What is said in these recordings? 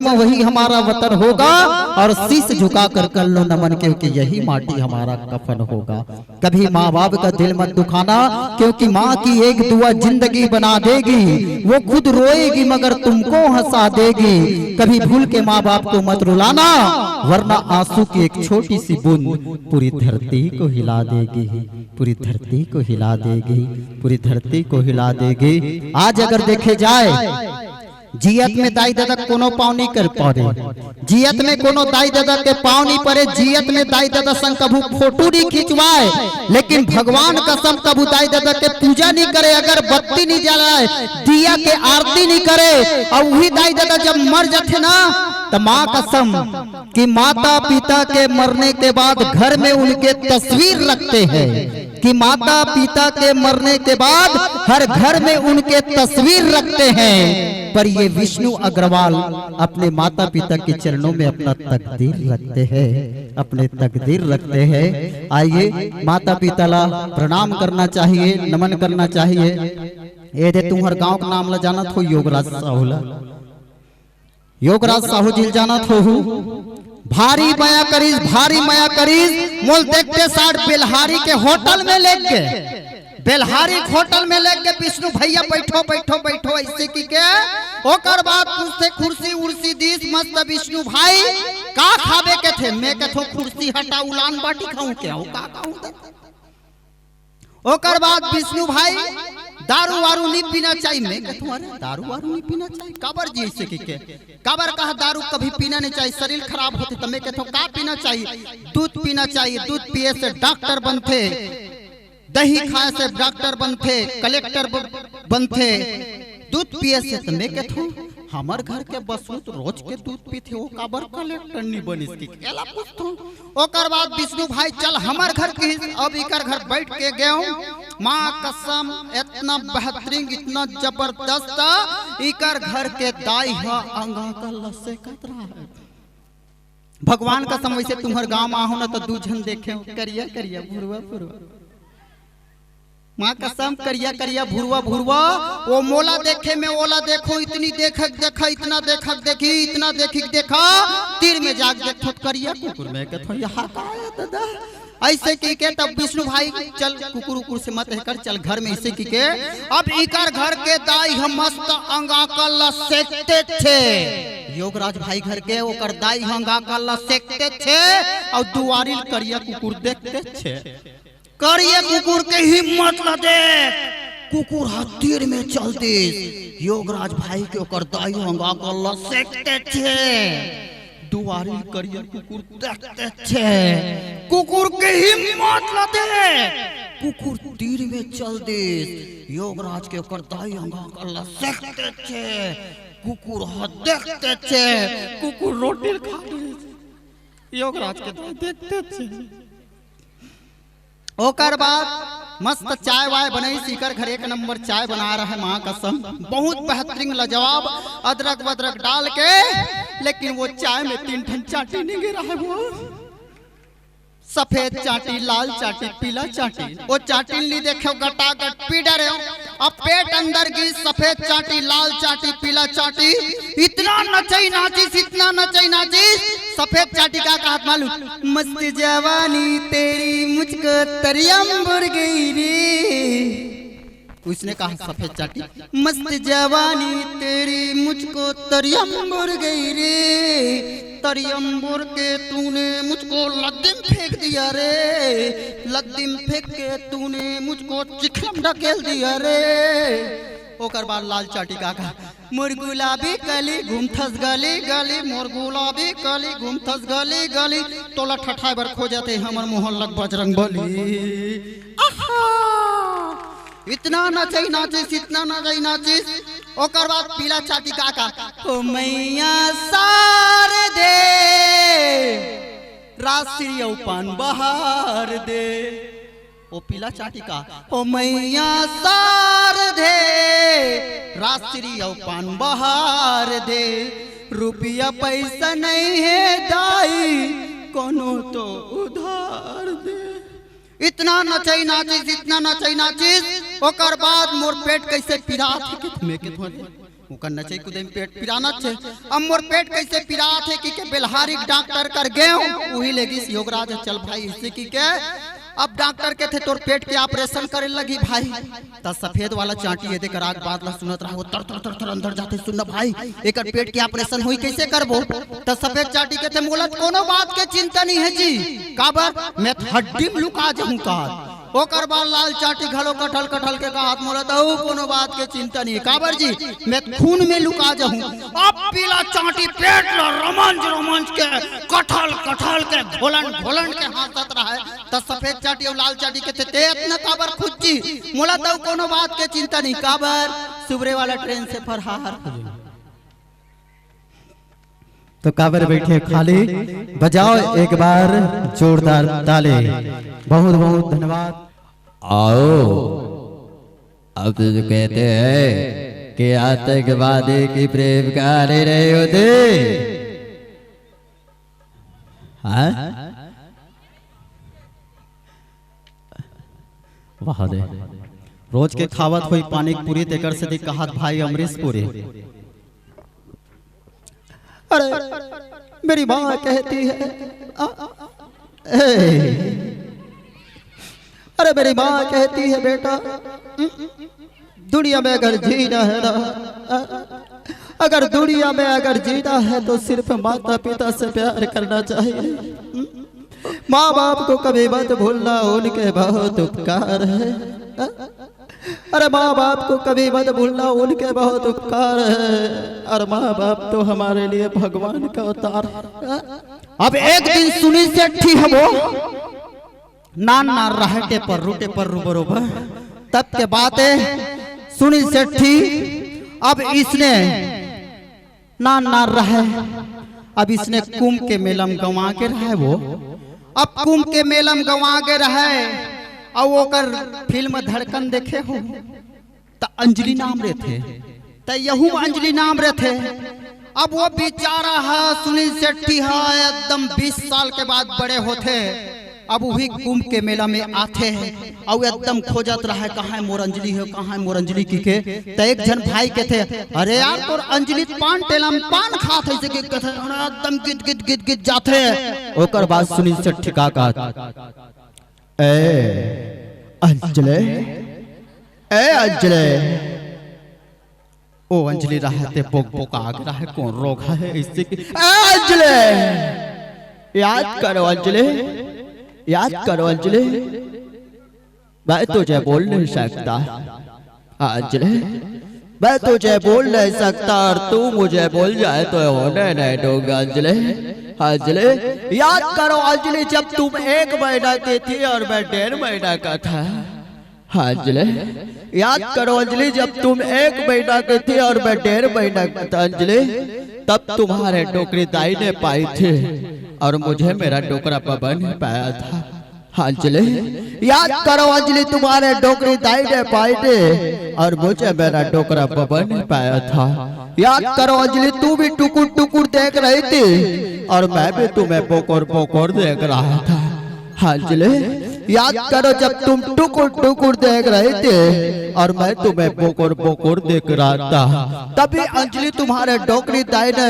जन्म वही हमारा वतन होगा और शीश झुका कर लो नमन, क्योंकि यही माटी हमारा कफन होगा। कभी माँ बाप का दिल मत दुखाना, क्योंकि माँ की एक दुआ जिंदगी बना देगी। वो खुद रोएगी मगर तुमको हंसा देगी। कभी भूल के माँ बाप को मत रुलाना, वरना आंसू की एक छोटी सी बूंद पूरी धरती को हिला देगी, पूरी धरती को हिला देगी, पूरी धरती को हिला देगी। आज अगर देखे जाए जियत में दाई दादा कोनो पाव नहीं कर पारे, जियत में कोनो दाई दादा के पाव नहीं पड़े, जियत में दाई दादा संग कभू फोटो नहीं खिंचवाए, लेकिन भगवान कसम कभू दाई दादा के पूजा नहीं करे, अगर बत्ती नहीं जलाए, दिया के आरती नहीं करे। और वही दाई दादा जब मर जाते ना तो माँ कसम कि माता पिता के मरने के बाद घर में उनके तस्वीर रखते हैं, कि माता पिता के मरने के बाद हर घर में उनके तस्वीर रखते हैं। पर ये विष्णु अग्रवाल अपने माता पिता के चरणों में अपना तकदीर रखते हैं, अपने तकदीर रखते हैं। आइए माता पिता ला प्रणाम करना चाहिए, नमन करना चाहिए। ये दे तुम्हार गांव का नाम ला जाना थो योगराज साहू ला, योगराज साहू जी जाना थो। भारी माया करीज, भारी माया करीज मोल देखते साठ बेलहारी के होटल में लेके, बेलहारी होटल में लेके विष्णु भैया बैठो बैठो बैठो ऐसे की के ओकर बाद पूछते कुर्सी उर्सी दीस मस्त विष्णु भाई का खावे के थे, मैं कथो कुर्सी हटा उलान बाटी खाऊं क्या हो का खाऊं। ओकर बाद विष्णु भाई दारू वारू नहीं पीना चाहिए, मैं कथो अरे दारू वारू नहीं पीना चाहिए काबर जी ऐसे की के काबर कहा दारू कभी पीना नहीं चाहिए, शरीर खराब होते। तो मैं कथो का पीना चाहिए, दूध पीना चाहिए, दूध पिए से डॉक्टर बनते, दही खाए से डॉक्टर बनते, कलेक्टर बनते, दूध पिए से। तो मैं कहता हमार घर के बसुत रोज के दूध पीते हो काबर कलेक्टर नहीं बन इसकी केला पूछता। ओकर बाद विष्णु भाई चल हमार घर के अब इकर घर बैठ के गए, माँ कसम इतना बेहतरीन इतना जबरदस्त इकर घर के दाई है अंगा का लसे कतरा है। भगवान कसम वैसे तुम्हारे गाँव में आओ ना तो दू जन देखे करिया करिया भुरवा भुरवा, माँ कसम करिया करिया भुरवा भुरवा, वो मोला देखे में ओला देखो, इतनी देखक देखा इतना देखक देखी इतना देखी देखा तीर में जाग देखो करिया कुकुर में कहता यहाँ का आया दादा ऐसे की के। तब विष्णु भाई चल कुकुर उकुर से मत कर चल घर में ऐसे की के। अब इकर घर के दाई हम मस्त अंगा कल्ला सेकते थे, योगराज भाई घर के ओकर दाई अंगा कल्ला सेकते थे और दुआरी करिया कुकुर देखते थे। करिए कुकुर के हिम्मत न देख, कुकुर हथीर में चलते योगराज भाई के ओकर दाई हंगा कल्ला सेकते थे, दुआरी करिए कुकुर देखते थे। कुकुर के हिम्मत न देख, कुकुर तीर में चल दे योगराज के ओकर दाई हंगा कल्ला सेकते थे, कुकुर हाथ देखते थे, कुकुर रोटी खा योगराज के दाई देखते थे। ओकर बाद मस्त चाय वाय बनाई, सीकर घर एक नंबर चाय बना रहा है माँ कसम, बहुत बेहतरीन लाजवाब अदरक वदरक डाल के, लेकिन वो चाय में 3 ठन चाटी नहीं गिरा है, वो सफेद चाटी लाल चाटी पीला चाटी, वो चाटी नहीं देखे गटागट पी डरे। अब पेट अंदर की सफेद चाटी लाल चाटी पीला चाटी, इतना नचई नाचिस इतना नचई नाचिस। सफेद चाटी का कहा मालूम, मस्त जवानी तेरी मुझको तरियम्बुर गई रे। उसने कहा सफेद चाटी मस्त जवानी तेरी मुझको तरियम्बुर गई रे, तरियम्बुर के तूने मुझको लद्दिम फेंक दिया रे, लद्दिम फेंक के तूने मुझको चिखम ढकेल दिया रे। ओकर बाद लाल चाटी का कहा मोर गुलाबी कली घूमथस गली गली, मोर गुलाबी कली घूमथस गली गली, तोला ठठाई बर खो जाते हमर मोहल्ला बजरंग बली। इतना नचई नाचिस इतना नचई नाचिस। ओकर बाद पीला चाटी काका ओ मैया सार दे राशि पान बहार दे, ओ पीला चाटी का ओ मैया सार दे राशि पान बहार दे, रुपया पैसा नहीं है दाई कोनो तो उधार दे। इतना नचई नाचिस इतना नचई नाचिस। ओकर बाद मोर पेट कैसे पीड़ा उनका नचे कूदे में पेट पिराना छे। अब मोर पेट कैसे पिरा थे कि बेलहारी डॉक्टर कर गए वही लेगी योगराज चल भाई इससे की के अब डॉक्टर के थे तोर पेट के ऑपरेशन करे लगी भाई त सफेद वाला चाटी ये देकर आग बात ला सुनत रहा तर तर तर तर अंदर जाते सुन भाई एक पेट के ऑपरेशन हुई कैसे करबो त सफेद चाटी के थे मोलत कोनो बात के चिंता नहीं है जी काबर मैं हड्डी में लुका जाऊं का ओकर बाद लाल चाटी घलो कटहल कटहल के का हाथ मोलत हूं कोनो बात के चिंता नहीं काबर जी मैं खून में लुका जाऊं अब पीला चाटी पेट ला रोमांच रोमांच के कटहल कटहल के घोलन घोलन के हाथत रहा है त सफेद चाटी और लाल चाटी के थे इतना काबर खुजी मोलत हूं कोनो बात के चिंता नहीं काबर सुबरे वाला ट्रेन से फरहार तो काबर बैठे खाली बजाओ एक बार जोरदार ताले बहुत बहुत धन्यवाद। आओ अब तो जो कहते हैं कि आतंकवादी की प्रेम कहानी नहीं होती हाँ वाह दे रोज के खावत हुई पानी पूरी तेकर से दी कहत भाई अमरीश पुरी अरे मेरी माँ कहती है अरे मेरी माँ कहती है बेटा दुनिया में अगर जीना है ना अगर दुनिया में अगर जीना है तो सिर्फ माता पिता से प्यार करना चाहिए माँ बाप को कभी मत भूलना उनके बहुत उपकार है अरे माँ बाप को कभी मत भूलना उनके बहुत उपकार है और माँ बाप तो हमारे लिए भगवान का अवतार है। अब एक दिन सुनी सेठी है वो नान नार रहते पर रूटे पर बरोबर तब के बातें सुनी सेठी अब इसने नान नार रहे अब इसने कुंभ के मेलम गंवा के रहे वो अब कुंभ के मेलम गंवा के रहे और वो कर फिल्म धड़कन देखे हो तो अंजलि नाम रे थे तो यहू अंजलि नाम रे थे अब वो बेचारा है सुनील शेट्टी है एकदम 20 साल के बाद बड़े होते अब वही कुंभ के मेला में आते हैं और एकदम खोजत रहा है कहाँ मोर अंजलि है कहाँ है मोर अंजलि की के तो एक जन भाई के थे अरे यार तोर अंजलि पान टेलम पान खात है के कहते एकदम गिद गिद गिद गिद जाते ओकर बाद सुनील शेट्टी का अंजलि अंजलि ओ अंजलि रहते पोक पोक आग रहा है कौन रोग है इससे अंजलि याद करो अंजलि मैं तुझे बोल नहीं सकता अंजलि मैं तुझे बोल नहीं सकता और तू मुझे बोल जाए तो होने नहीं दूंगा अंजलि अंजलि याद करो अंजलि जब तुम 1 महीना की थी और मैं 1.5 महीना का था अंजलि याद करो अंजलि जब तुम 1 महीना की थी और मैं 1.5 महीना का था अंजलि तब तुम्हारे टोकरी दाई ने पाई थी और मुझे मेरा टोकरा पापा ने पाया था अंजलि याद करो अंजलि तुम्हारे टोकरी दाई ने पाई थी और मुझे मेरा टोकरा पापा ने पाया था याद करो अंजलि तू भी टुकुर टुकुर देख रही थी और मैं भी तुम्हें पोकोर पोकोर देख रहा था अंजलि याद करो जब तुम टुकुर टुकुर देख रहे थे और मैं तुम्हें पोकोर पोकोर देख रहा था तभी अंजलि तुम्हारे डोकरी दाई ने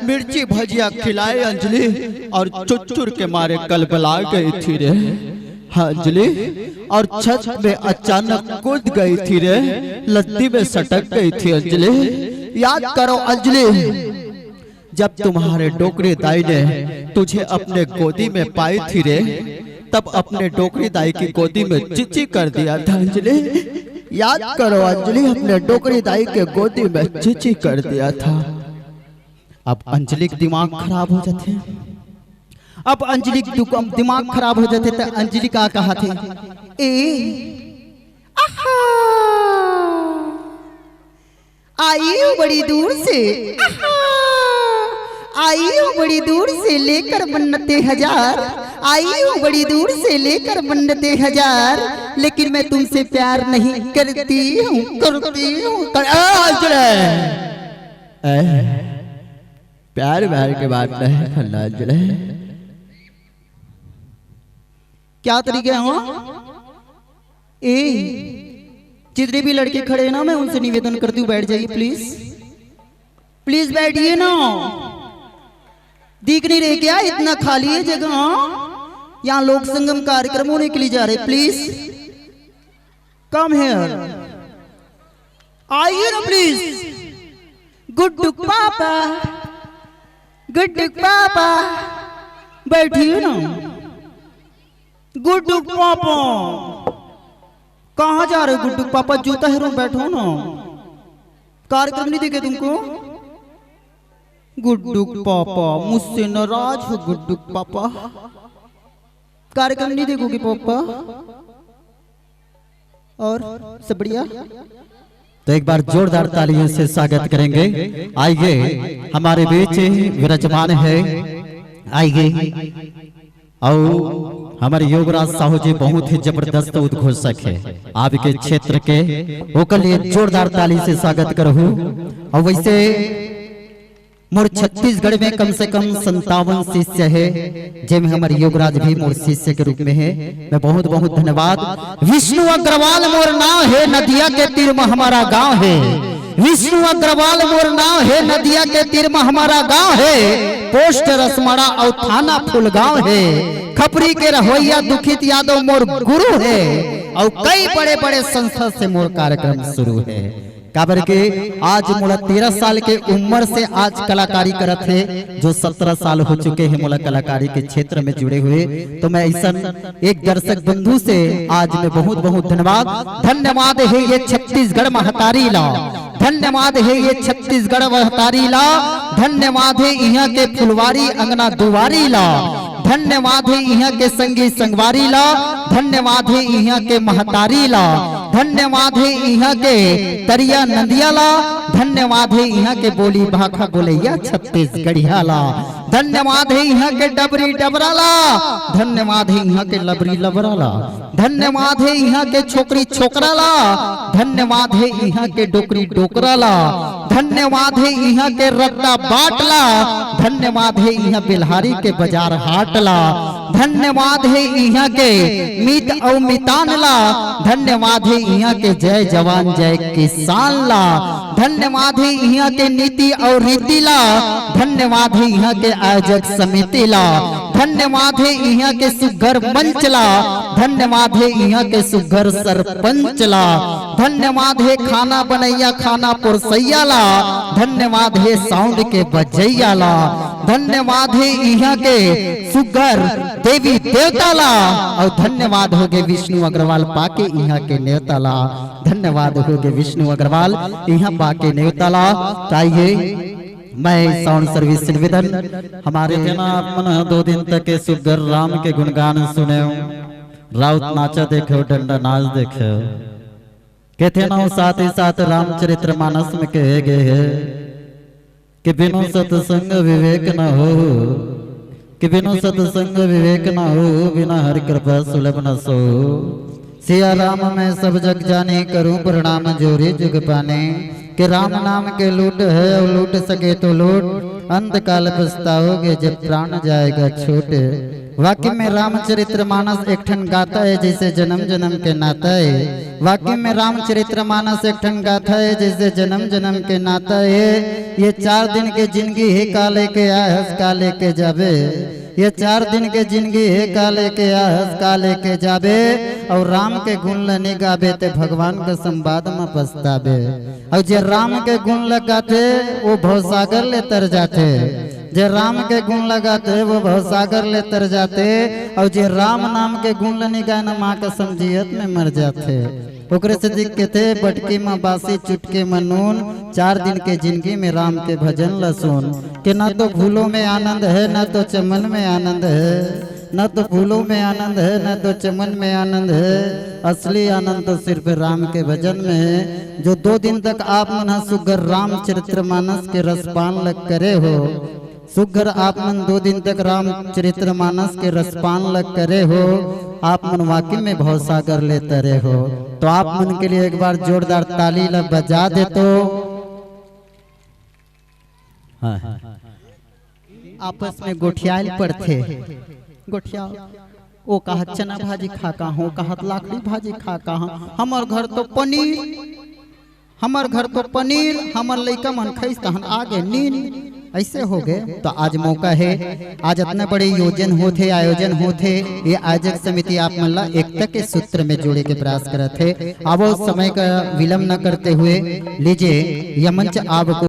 मिर्ची भजिया खिलाई अंजलि और चुचुर के मारे कलबला गई थी रे अंजलि और छत में अचानक कूद गई थी रे लद्दी में सटक गई थी अंजलि याद करो अंजलि जब तुम्हारे डोकरी दाई ने तुझे अपने गोदी में पाई थी रे तब अपने डोकरी दाई की गोदी में चिची कर दिया था अंजलि याद करो अंजलि अपने डोकरी दाई के गोदी में चिची कर दिया था अब अंजलि का दिमाग खराब हो जाते अब अंजलि का दिमाग खराब हो जाते तो अंजलि का कहा थे आई हूँ बड़ी दूर से आई हूँ बड़ी दूर से लेकर मन्नते हजार आई हूँ बड़ी दूर से लेकर मन्नते हजार लेकिन मैं तुमसे प्यार नहीं करती हूँ प्यार व्यार के बात नहीं करना अंजलि क्या तरीके हो जितने भी लड़के खड़े हैं ना मैं उनसे निवेदन करती हूँ बैठ जाइए प्लीज प्लीज बैठिए ना, दिख नहीं रहे क्या इतना खाली है जगह? यहाँ लोक संगम कार्यक्रम होने के लिए जा रहे, प्लीज कम हियर, आइए ना प्लीज। गुड्डू पापा, गुड्डू पापा बैठिए ना। गुड्डू पापा कहाँ जा रहे हो? गुड्डू पापा जूता हेरो बैठो ना, कार्यक्रम नहीं देखे तुमको? गुड्डू पापा मुझसे नाराज हो? गुड्डू पापा कार्यक्रम नहीं देखोगे पापा? और सब बढ़िया? तो एक बार जोरदार तालियों से स्वागत करेंगे। आइए हमारे बीच विराजमान है, आइए। और हमारे योगराज साहू जी बहुत ही जबरदस्त उद्घोषक है आपके क्षेत्र के, ओकर लिए जोरदार ताली से स्वागत करूँ। और वैसे मोर छत्तीसगढ़ में कम से कम 57 शिष्य है, जिनमें हमारे योगराज भी मोर शिष्य के रूप में है। मैं बहुत बहुत धन्यवाद। विष्णु अग्रवाल मोर नाम है, नदिया के तीर में हमारा गांव है। विष्णु अग्रवाल मोर नाम है, नदिया के तीर में हमारा गांव है। पोस्ट रसमड़ा और थाना फुलगांव है। खपरी के रहोइया दुखित यादव मोर गुरु है। और कई बड़े बड़े संस्था से मोर कार्यक्रम शुरू है। काबर के आज मोला 13 साल के उम्र से आज कलाकारी करत है, जो 17 साल हो चुके हैं मोला कलाकारी के क्षेत्र में जुड़े हुए। तो मैं ऐसा एक दर्शक बंधु से आज मैं बहुत बहुत धन्यवाद है ये छत्तीसगढ़ महतारी ला, धन्यवाद है ये छत्तीसगढ़ महतारी ला, धन्यवाद है यहाँ के फुलवारी अंगना दुआरी ला, धन्यवाद है यहाँ के संगी संगवारी ला, धन्यवाद है यहाँ के महतारी ला, धन्यवाद है यहाँ के तरिया नदिया ला, धन्यवाद है यहाँ के बोली भाखा बोलैया छत्तीसगढ़िया ला, धन्यवाद है यहाँ के डबरी डबरा ला, धन्यवाद है यहाँ के लबरी लबरा ला, धन्यवाद है यहाँ के छोकरी छोकरा ला, धन्यवाद है यहाँ के डोकरी डोकरा ला, धन्यवाद है यहाँ के रत्ता बाटला, धन्यवाद है यहाँ बिल्हारी के बाजार हाट ला, धन्यवाद है यहाँ के मीत और मितान ला, धन्यवाद है यहाँ के जय जवान जय किसान ला, धन्यवाद है यहाँ के नीति और रीति ला, धन्यवाद है यहाँ के आयोजक समिति ला, धन्यवाद है यहाँ के सुघर मंच ला, धन्यवाद है यहाँ के सुघर सरपंच ला, धन्यवाद है खाना बनैया खाना पुरसैया ला, धन्यवाद है साउंड के बजैया ला, धन्यवाद है यहाँ के सुघर देवी देवता ला, और धन्यवाद हो गए विष्णु अग्रवाल पाके यहाँ के नेता ला, धन्यवाद हो गए विष्णु अग्रवाल यहाँ पाके नेता ला। चाहिए मैं साउंड सर्विस निवेदन हमारे आप मन 2 दिन तक के सुगर राम के गुणगान सुने, राउत नाचा देखे, डंडा नाच देखे, कहते ना साथ ही साथ रामचरित्र मानस में कहे गए है कि बिनु सत्संग विवेक न हो, कि बिनु सत्संग विवेक न हो, बिना हरि कृपा सुलभ न सो। सिया राम मैं सब जग जाने, करूं प्रणाम जोरी जुग पाने, कि राम नाम के लूट है और लूट सके तो लूट, अंत काल पछताओगे जब प्राण जाएगा छूट। वाकई में रामचरित्र मानस एक ठन गाथा है जैसे जन्म जन्म के नाता है, वाकई में रामचरित्र मानस एक ठन गाथा है जैसे जन्म जन्म के नाता है। ये 4 दिन के जिंदगी है का लेके आए हंस का लेके जाबे, ये 4 दिन के जिंदगी है का लेके आए हंस का लेके जाबे, और राम के गुण लने गाबे ते भगवान के संवाद में पछताबे। और जे राम के गुण लगाते वो भवसागर ले तर जाते, जे राम के गुण लगाते वो भवसागर ले तर जाते, और जे राम नाम के गुण लने गाय न माँ के समझियत में मर जाते। ओकरे से दिख थे बटकी में बासी चुटके में नून, 4 दिन के जिंदगी में राम के भजन लसून, कि न तो फूलों में आनंद है न तो चमन में आनंद है, न तो फूलों में आनंद है न तो चमन में आनंद है, असली आनंद तो सिर्फ राम के भजन में है। जो 2 दिन तक आप मन सुगर रामचरित्र मानस के रसपान लग करे हो, सुगर आप मन 2 दिन तक रामचरित्र मानस के रसपान लग करे हो, आप मन वाकई में भवसागर लेते रहे हो। तो आप मन के लिए एक बार जोरदार ताली ल बजा दे तो। हाँ। आपस में गोठियाल पड़ते, गोठिया ओ कहा चना भाजी खा का हो, कहा लाकड़ी भाजी खा का, हमार घर तो पनीर, हमर घर तो पनीर, हमर लइका मन खैस तहन आगे नींद, ऐसे हो गए। तो आज मौका है, आज इतने बड़े आयोजन होते, ये आयोजक समिति आप मन ला एकता के सूत्र में जोड़े के प्रयास करत है। अब समय का विलम्ब न करते हुए लीजिए यह मंच आपको